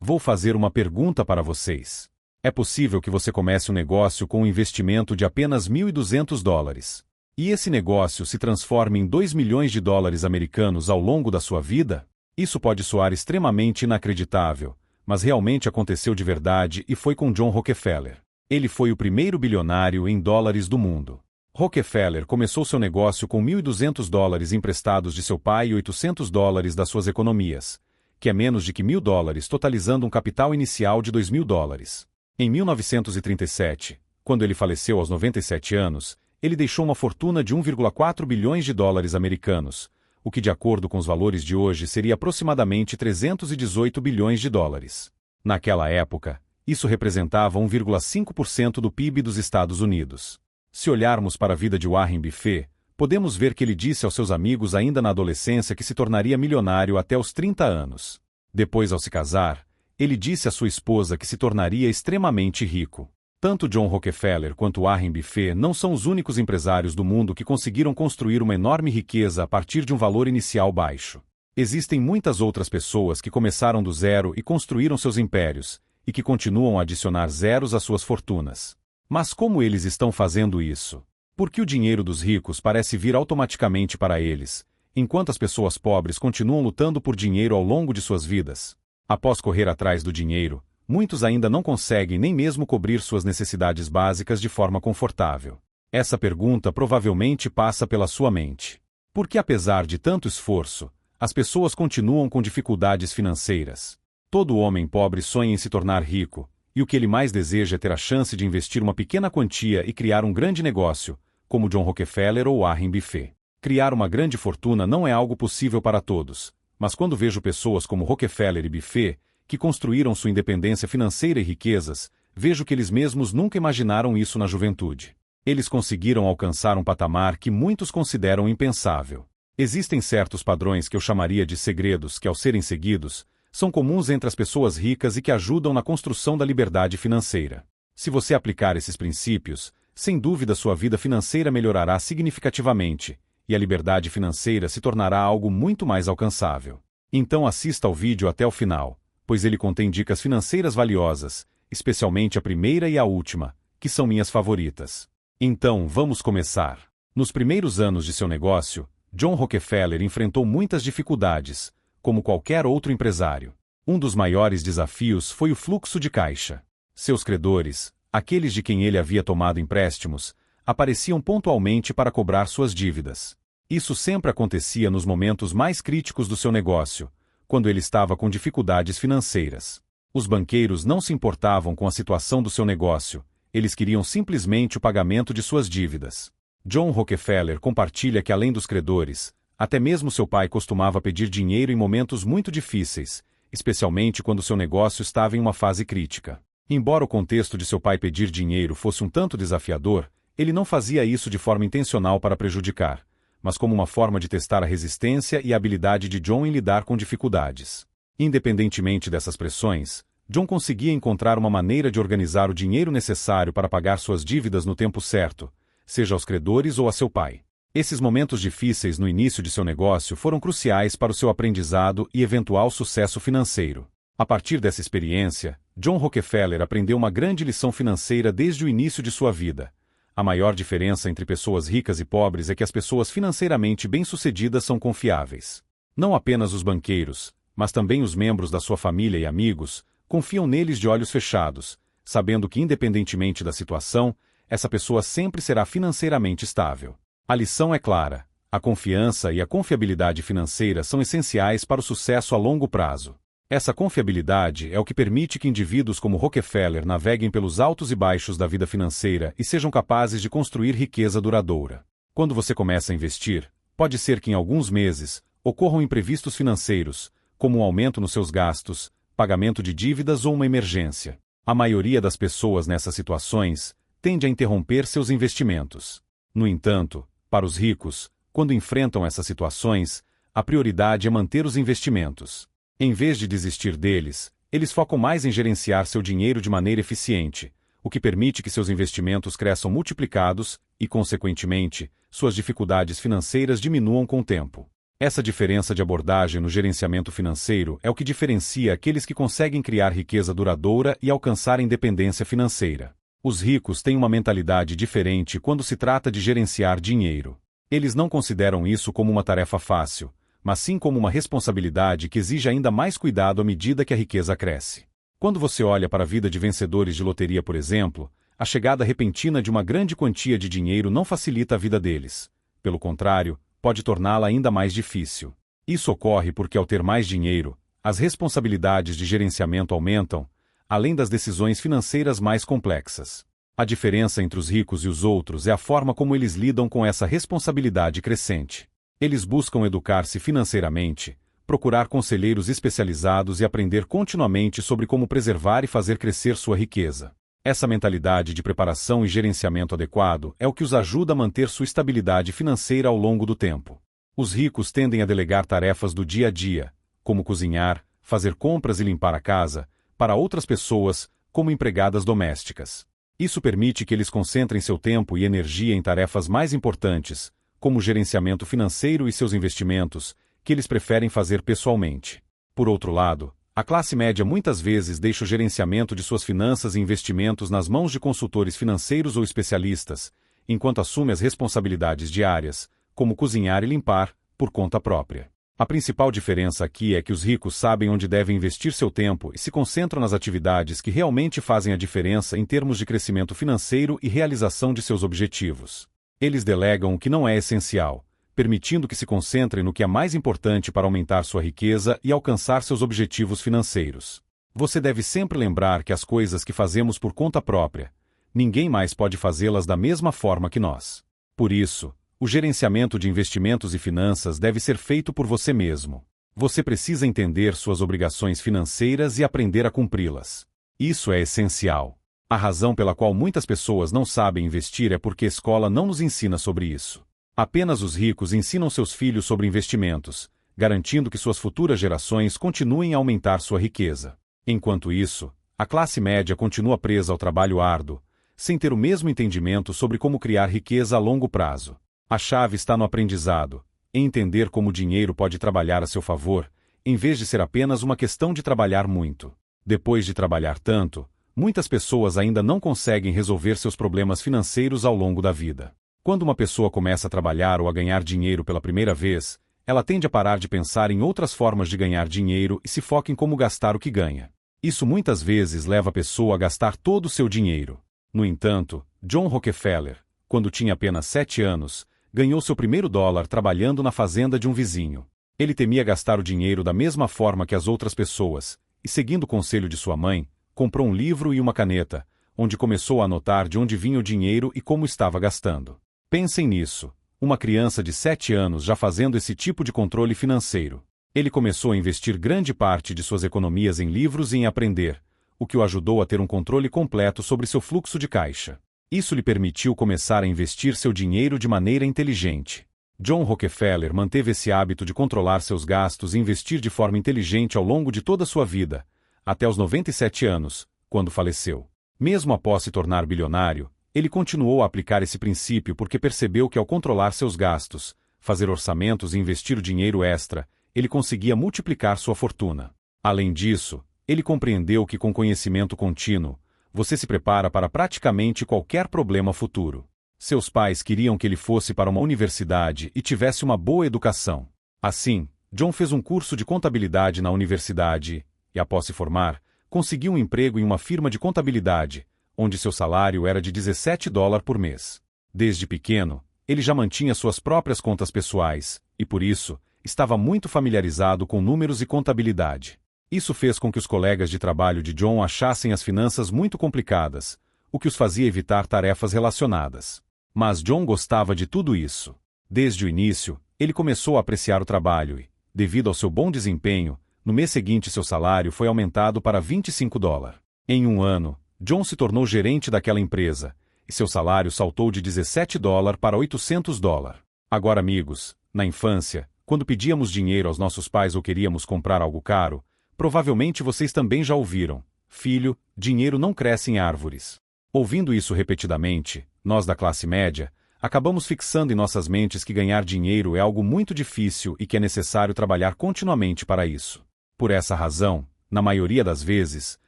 Vou fazer uma pergunta para vocês. É possível que você comece um negócio com um investimento de apenas $1.200 e esse negócio se transforme em $2 milhões americanos ao longo da sua vida? Isso pode soar extremamente inacreditável, mas realmente aconteceu de verdade e foi com John Rockefeller. Ele foi o primeiro bilionário em dólares do mundo. Rockefeller começou seu negócio com $1.200 emprestados de seu pai e $800 das suas economias, que é menos de que $1.000, totalizando um capital inicial de $2.000. Em 1937, quando ele faleceu aos 97 anos, ele deixou uma fortuna de $1,4 bilhões americanos, o que de acordo com os valores de hoje seria aproximadamente $318 bilhões. Naquela época, isso representava 1,5% do PIB dos Estados Unidos. Se olharmos para a vida de Warren Buffett, podemos ver que ele disse aos seus amigos ainda na adolescência que se tornaria milionário até os 30 anos. Depois, ao se casar, ele disse à sua esposa que se tornaria extremamente rico. Tanto John Rockefeller quanto Warren Buffett não são os únicos empresários do mundo que conseguiram construir uma enorme riqueza a partir de um valor inicial baixo. Existem muitas outras pessoas que começaram do zero e construíram seus impérios, e que continuam a adicionar zeros às suas fortunas. Mas como eles estão fazendo isso? Por que o dinheiro dos ricos parece vir automaticamente para eles, enquanto as pessoas pobres continuam lutando por dinheiro ao longo de suas vidas? Após correr atrás do dinheiro, muitos ainda não conseguem nem mesmo cobrir suas necessidades básicas de forma confortável. Essa pergunta provavelmente passa pela sua mente. Por que, apesar de tanto esforço, as pessoas continuam com dificuldades financeiras? Todo homem pobre sonha em se tornar rico, e o que ele mais deseja é ter a chance de investir uma pequena quantia e criar um grande negócio, como John Rockefeller ou Warren Buffett. Criar uma grande fortuna não é algo possível para todos, mas quando vejo pessoas como Rockefeller e Buffett, que construíram sua independência financeira e riquezas, vejo que eles mesmos nunca imaginaram isso na juventude. Eles conseguiram alcançar um patamar que muitos consideram impensável. Existem certos padrões que eu chamaria de segredos que, ao serem seguidos, são comuns entre as pessoas ricas e que ajudam na construção da liberdade financeira. Se você aplicar esses princípios, sem dúvida sua vida financeira melhorará significativamente, e a liberdade financeira se tornará algo muito mais alcançável. Então assista ao vídeo até o final, pois ele contém dicas financeiras valiosas, especialmente a primeira e a última, que são minhas favoritas. Então, vamos começar. Nos primeiros anos de seu negócio, John Rockefeller enfrentou muitas dificuldades, como qualquer outro empresário. Um dos maiores desafios foi o fluxo de caixa. Seus credores, aqueles de quem ele havia tomado empréstimos, apareciam pontualmente para cobrar suas dívidas. Isso sempre acontecia nos momentos mais críticos do seu negócio, quando ele estava com dificuldades financeiras. Os banqueiros não se importavam com a situação do seu negócio, eles queriam simplesmente o pagamento de suas dívidas. John Rockefeller compartilha que, além dos credores, até mesmo seu pai costumava pedir dinheiro em momentos muito difíceis, especialmente quando seu negócio estava em uma fase crítica. Embora o contexto de seu pai pedir dinheiro fosse um tanto desafiador, ele não fazia isso de forma intencional para prejudicar, mas como uma forma de testar a resistência e a habilidade de John em lidar com dificuldades. Independentemente dessas pressões, John conseguia encontrar uma maneira de organizar o dinheiro necessário para pagar suas dívidas no tempo certo, seja aos credores ou a seu pai. Esses momentos difíceis no início de seu negócio foram cruciais para o seu aprendizado e eventual sucesso financeiro. A partir dessa experiência, John Rockefeller aprendeu uma grande lição financeira desde o início de sua vida. A maior diferença entre pessoas ricas e pobres é que as pessoas financeiramente bem-sucedidas são confiáveis. Não apenas os banqueiros, mas também os membros da sua família e amigos, confiam neles de olhos fechados, sabendo que, independentemente da situação, essa pessoa sempre será financeiramente estável. A lição é clara: a confiança e a confiabilidade financeira são essenciais para o sucesso a longo prazo. Essa confiabilidade é o que permite que indivíduos como Rockefeller naveguem pelos altos e baixos da vida financeira e sejam capazes de construir riqueza duradoura. Quando você começa a investir, pode ser que em alguns meses ocorram imprevistos financeiros, como um aumento nos seus gastos, pagamento de dívidas ou uma emergência. A maioria das pessoas nessas situações tende a interromper seus investimentos. No entanto, para os ricos, quando enfrentam essas situações, a prioridade é manter os investimentos. Em vez de desistir deles, eles focam mais em gerenciar seu dinheiro de maneira eficiente, o que permite que seus investimentos cresçam multiplicados e, consequentemente, suas dificuldades financeiras diminuam com o tempo. Essa diferença de abordagem no gerenciamento financeiro é o que diferencia aqueles que conseguem criar riqueza duradoura e alcançar independência financeira. Os ricos têm uma mentalidade diferente quando se trata de gerenciar dinheiro. Eles não consideram isso como uma tarefa fácil, mas sim como uma responsabilidade que exige ainda mais cuidado à medida que a riqueza cresce. Quando você olha para a vida de vencedores de loteria, por exemplo, a chegada repentina de uma grande quantia de dinheiro não facilita a vida deles. Pelo contrário, pode torná-la ainda mais difícil. Isso ocorre porque, ao ter mais dinheiro, as responsabilidades de gerenciamento aumentam, além das decisões financeiras mais complexas. A diferença entre os ricos e os outros é a forma como eles lidam com essa responsabilidade crescente. Eles buscam educar-se financeiramente, procurar conselheiros especializados e aprender continuamente sobre como preservar e fazer crescer sua riqueza. Essa mentalidade de preparação e gerenciamento adequado é o que os ajuda a manter sua estabilidade financeira ao longo do tempo. Os ricos tendem a delegar tarefas do dia a dia, como cozinhar, fazer compras e limpar a casa, para outras pessoas, como empregadas domésticas. Isso permite que eles concentrem seu tempo e energia em tarefas mais importantes, como o gerenciamento financeiro e seus investimentos, que eles preferem fazer pessoalmente. Por outro lado, a classe média muitas vezes deixa o gerenciamento de suas finanças e investimentos nas mãos de consultores financeiros ou especialistas, enquanto assume as responsabilidades diárias, como cozinhar e limpar, por conta própria. A principal diferença aqui é que os ricos sabem onde devem investir seu tempo e se concentram nas atividades que realmente fazem a diferença em termos de crescimento financeiro e realização de seus objetivos. Eles delegam o que não é essencial, permitindo que se concentrem no que é mais importante para aumentar sua riqueza e alcançar seus objetivos financeiros. Você deve sempre lembrar que as coisas que fazemos por conta própria, ninguém mais pode fazê-las da mesma forma que nós. Por isso, o gerenciamento de investimentos e finanças deve ser feito por você mesmo. Você precisa entender suas obrigações financeiras e aprender a cumpri-las. Isso é essencial. A razão pela qual muitas pessoas não sabem investir é porque a escola não nos ensina sobre isso. Apenas os ricos ensinam seus filhos sobre investimentos, garantindo que suas futuras gerações continuem a aumentar sua riqueza. Enquanto isso, a classe média continua presa ao trabalho árduo, sem ter o mesmo entendimento sobre como criar riqueza a longo prazo. A chave está no aprendizado, em entender como o dinheiro pode trabalhar a seu favor, em vez de ser apenas uma questão de trabalhar muito. Depois de trabalhar tanto, muitas pessoas ainda não conseguem resolver seus problemas financeiros ao longo da vida. Quando uma pessoa começa a trabalhar ou a ganhar dinheiro pela primeira vez, ela tende a parar de pensar em outras formas de ganhar dinheiro e se foca em como gastar o que ganha. Isso muitas vezes leva a pessoa a gastar todo o seu dinheiro. No entanto, John Rockefeller, quando tinha apenas 7 anos, ganhou seu primeiro dólar trabalhando na fazenda de um vizinho. Ele temia gastar o dinheiro da mesma forma que as outras pessoas, e seguindo o conselho de sua mãe, comprou um livro e uma caneta, onde começou a anotar de onde vinha o dinheiro e como estava gastando. Pensem nisso, uma criança de 7 anos já fazendo esse tipo de controle financeiro. Ele começou a investir grande parte de suas economias em livros e em aprender, o que o ajudou a ter um controle completo sobre seu fluxo de caixa. Isso lhe permitiu começar a investir seu dinheiro de maneira inteligente. John Rockefeller manteve esse hábito de controlar seus gastos e investir de forma inteligente ao longo de toda a sua vida, até os 97 anos, quando faleceu. Mesmo após se tornar bilionário, ele continuou a aplicar esse princípio porque percebeu que ao controlar seus gastos, fazer orçamentos e investir o dinheiro extra, ele conseguia multiplicar sua fortuna. Além disso, ele compreendeu que com conhecimento contínuo, você se prepara para praticamente qualquer problema futuro. Seus pais queriam que ele fosse para uma universidade e tivesse uma boa educação. Assim, John fez um curso de contabilidade na universidade e, após se formar, conseguiu um emprego em uma firma de contabilidade, onde seu salário era de $17 por mês. Desde pequeno, ele já mantinha suas próprias contas pessoais e, por isso, estava muito familiarizado com números e contabilidade. Isso fez com que os colegas de trabalho de John achassem as finanças muito complicadas, o que os fazia evitar tarefas relacionadas. Mas John gostava de tudo isso. Desde o início, ele começou a apreciar o trabalho e, devido ao seu bom desempenho, no mês seguinte seu salário foi aumentado para $25. Em um ano, John se tornou gerente daquela empresa, e seu salário saltou de $17 para $800. Agora, amigos, na infância, quando pedíamos dinheiro aos nossos pais ou queríamos comprar algo caro, provavelmente vocês também já ouviram: filho, dinheiro não cresce em árvores. Ouvindo isso repetidamente, nós da classe média, Acabamos fixando em nossas mentes que ganhar dinheiro é algo muito difícil e que é necessário trabalhar continuamente para isso. Por essa razão, na maioria das vezes,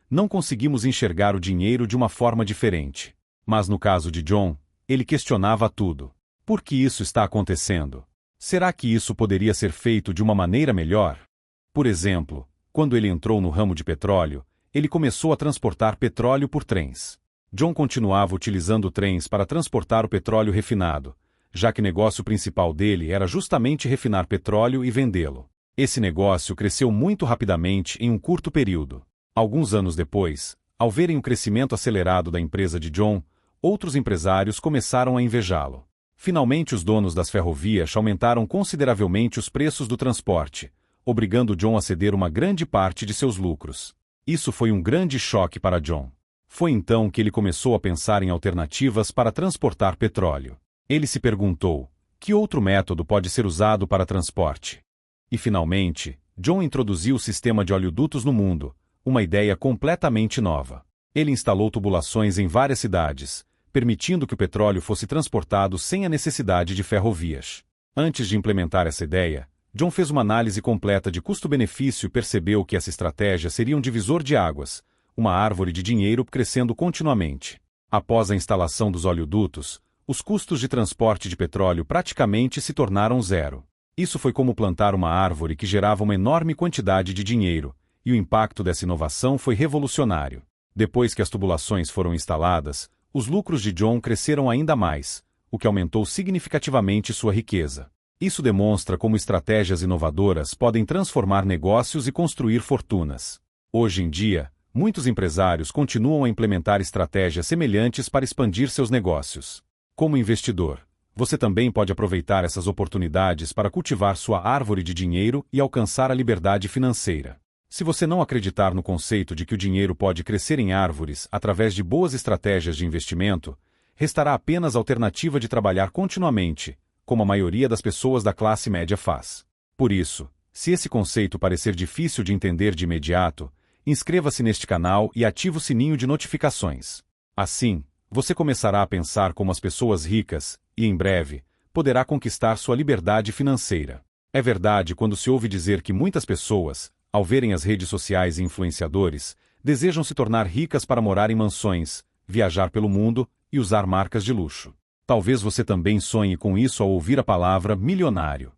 não conseguimos enxergar o dinheiro de uma forma diferente. Mas no caso de John, ele questionava tudo. Por que isso está acontecendo? Será que isso poderia ser feito de uma maneira melhor? Por exemplo, quando ele entrou no ramo de petróleo, ele começou a transportar petróleo por trens. John continuava utilizando trens para transportar o petróleo refinado, já que o negócio principal dele era justamente refinar petróleo e vendê-lo. Esse negócio cresceu muito rapidamente em um curto período. Alguns anos depois, ao verem o crescimento acelerado da empresa de John, outros empresários começaram a invejá-lo. Finalmente, os donos das ferrovias aumentaram consideravelmente os preços do transporte, obrigando John a ceder uma grande parte de seus lucros. Isso foi um grande choque para John. Foi então que ele começou a pensar em alternativas para transportar petróleo. Ele se perguntou: que outro método pode ser usado para transporte? E finalmente, John introduziu o sistema de oleodutos no mundo, uma ideia completamente nova. Ele instalou tubulações em várias cidades, permitindo que o petróleo fosse transportado sem a necessidade de ferrovias. Antes de implementar essa ideia, John fez uma análise completa de custo-benefício e percebeu que essa estratégia seria um divisor de águas, uma árvore de dinheiro crescendo continuamente. Após a instalação dos oleodutos, os custos de transporte de petróleo praticamente se tornaram zero. Isso foi como plantar uma árvore que gerava uma enorme quantidade de dinheiro, e o impacto dessa inovação foi revolucionário. Depois que as tubulações foram instaladas, os lucros de John cresceram ainda mais, o que aumentou significativamente sua riqueza. Isso demonstra como estratégias inovadoras podem transformar negócios e construir fortunas. Hoje em dia, muitos empresários continuam a implementar estratégias semelhantes para expandir seus negócios. Como investidor, você também pode aproveitar essas oportunidades para cultivar sua árvore de dinheiro e alcançar a liberdade financeira. Se você não acreditar no conceito de que o dinheiro pode crescer em árvores através de boas estratégias de investimento, restará apenas a alternativa de trabalhar continuamente, como a maioria das pessoas da classe média faz. Por isso, se esse conceito parecer difícil de entender de imediato, inscreva-se neste canal e ative o sininho de notificações. Assim, você começará a pensar como as pessoas ricas e, em breve, poderá conquistar sua liberdade financeira. É verdade quando se ouve dizer que muitas pessoas, ao verem as redes sociais e influenciadores, desejam se tornar ricas para morar em mansões, viajar pelo mundo e usar marcas de luxo. Talvez você também sonhe com isso ao ouvir a palavra milionário.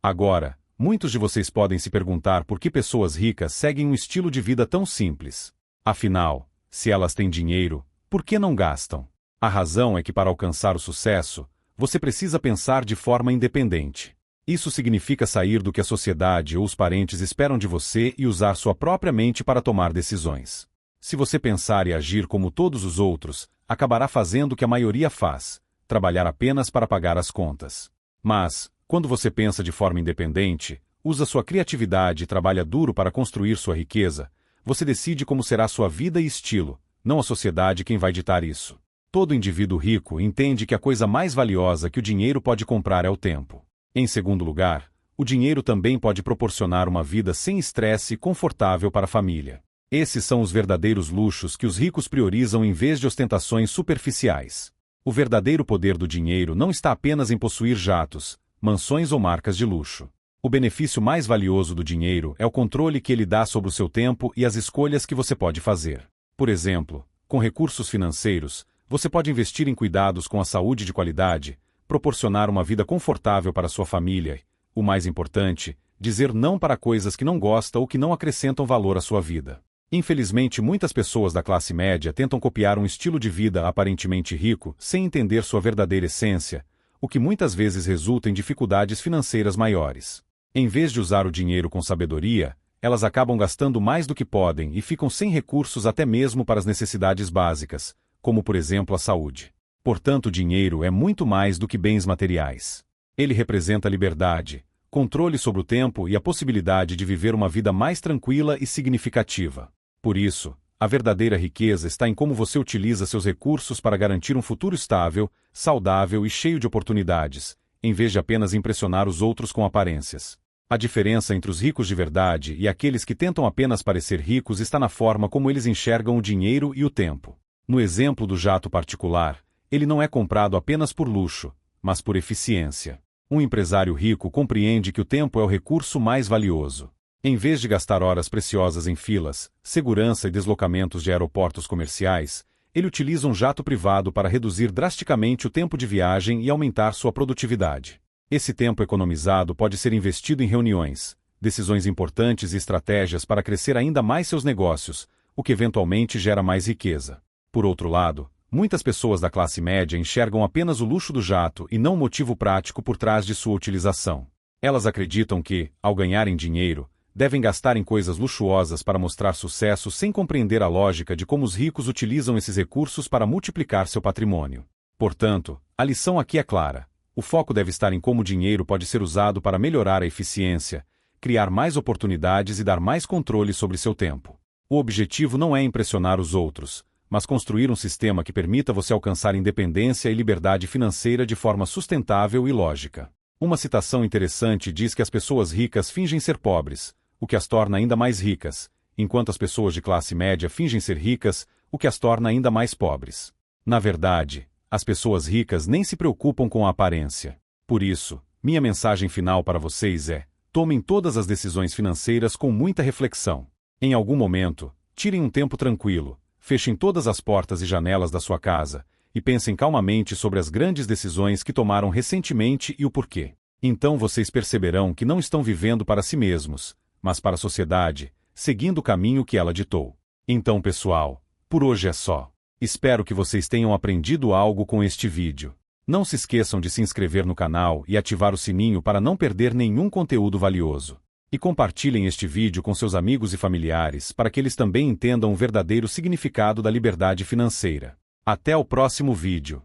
Agora, muitos de vocês podem se perguntar por que pessoas ricas seguem um estilo de vida tão simples. Afinal, se elas têm dinheiro, por que não gastam? A razão é que para alcançar o sucesso, você precisa pensar de forma independente. Isso significa sair do que a sociedade ou os parentes esperam de você e usar sua própria mente para tomar decisões. Se você pensar e agir como todos os outros, acabará fazendo o que a maioria faz, trabalhar apenas para pagar as contas. Mas, quando você pensa de forma independente, usa sua criatividade e trabalha duro para construir sua riqueza, você decide como será sua vida e estilo, não a sociedade quem vai ditar isso. Todo indivíduo rico entende que a coisa mais valiosa que o dinheiro pode comprar é o tempo. Em segundo lugar, o dinheiro também pode proporcionar uma vida sem estresse e confortável para a família. Esses são os verdadeiros luxos que os ricos priorizam em vez de ostentações superficiais. O verdadeiro poder do dinheiro não está apenas em possuir jatos, mansões ou marcas de luxo. O benefício mais valioso do dinheiro é o controle que ele dá sobre o seu tempo e as escolhas que você pode fazer. Por exemplo, com recursos financeiros, você pode investir em cuidados com a saúde de qualidade, proporcionar uma vida confortável para sua família e, o mais importante, dizer não para coisas que não gosta ou que não acrescentam valor à sua vida. Infelizmente, muitas pessoas da classe média tentam copiar um estilo de vida aparentemente rico sem entender sua verdadeira essência, o que muitas vezes resulta em dificuldades financeiras maiores. Em vez de usar o dinheiro com sabedoria, elas acabam gastando mais do que podem e ficam sem recursos até mesmo para as necessidades básicas, como por exemplo a saúde. Portanto, o dinheiro é muito mais do que bens materiais. Ele representa liberdade, controle sobre o tempo e a possibilidade de viver uma vida mais tranquila e significativa. Por isso, a verdadeira riqueza está em como você utiliza seus recursos para garantir um futuro estável, saudável e cheio de oportunidades, em vez de apenas impressionar os outros com aparências. A diferença entre os ricos de verdade e aqueles que tentam apenas parecer ricos está na forma como eles enxergam o dinheiro e o tempo. No exemplo do jato particular, ele não é comprado apenas por luxo, mas por eficiência. Um empresário rico compreende que o tempo é o recurso mais valioso. Em vez de gastar horas preciosas em filas, segurança e deslocamentos de aeroportos comerciais, ele utiliza um jato privado para reduzir drasticamente o tempo de viagem e aumentar sua produtividade. Esse tempo economizado pode ser investido em reuniões, decisões importantes e estratégias para crescer ainda mais seus negócios, o que eventualmente gera mais riqueza. Por outro lado, muitas pessoas da classe média enxergam apenas o luxo do jato e não o motivo prático por trás de sua utilização. Elas acreditam que, ao ganharem dinheiro, devem gastar em coisas luxuosas para mostrar sucesso sem compreender a lógica de como os ricos utilizam esses recursos para multiplicar seu patrimônio. Portanto, a lição aqui é clara. O foco deve estar em como o dinheiro pode ser usado para melhorar a eficiência, criar mais oportunidades e dar mais controle sobre seu tempo. O objetivo não é impressionar os outros, mas construir um sistema que permita você alcançar independência e liberdade financeira de forma sustentável e lógica. Uma citação interessante diz que as pessoas ricas fingem ser pobres, o que as torna ainda mais ricas, enquanto as pessoas de classe média fingem ser ricas, o que as torna ainda mais pobres. Na verdade, as pessoas ricas nem se preocupam com a aparência. Por isso, minha mensagem final para vocês é: tomem todas as decisões financeiras com muita reflexão. Em algum momento, tirem um tempo tranquilo, fechem todas as portas e janelas da sua casa, e pensem calmamente sobre as grandes decisões que tomaram recentemente e o porquê. Então vocês perceberão que não estão vivendo para si mesmos, mas para a sociedade, seguindo o caminho que ela ditou. Então, pessoal, por hoje é só. Espero que vocês tenham aprendido algo com este vídeo. Não se esqueçam de se inscrever no canal e ativar o sininho para não perder nenhum conteúdo valioso. E compartilhem este vídeo com seus amigos e familiares para que eles também entendam o verdadeiro significado da liberdade financeira. Até o próximo vídeo.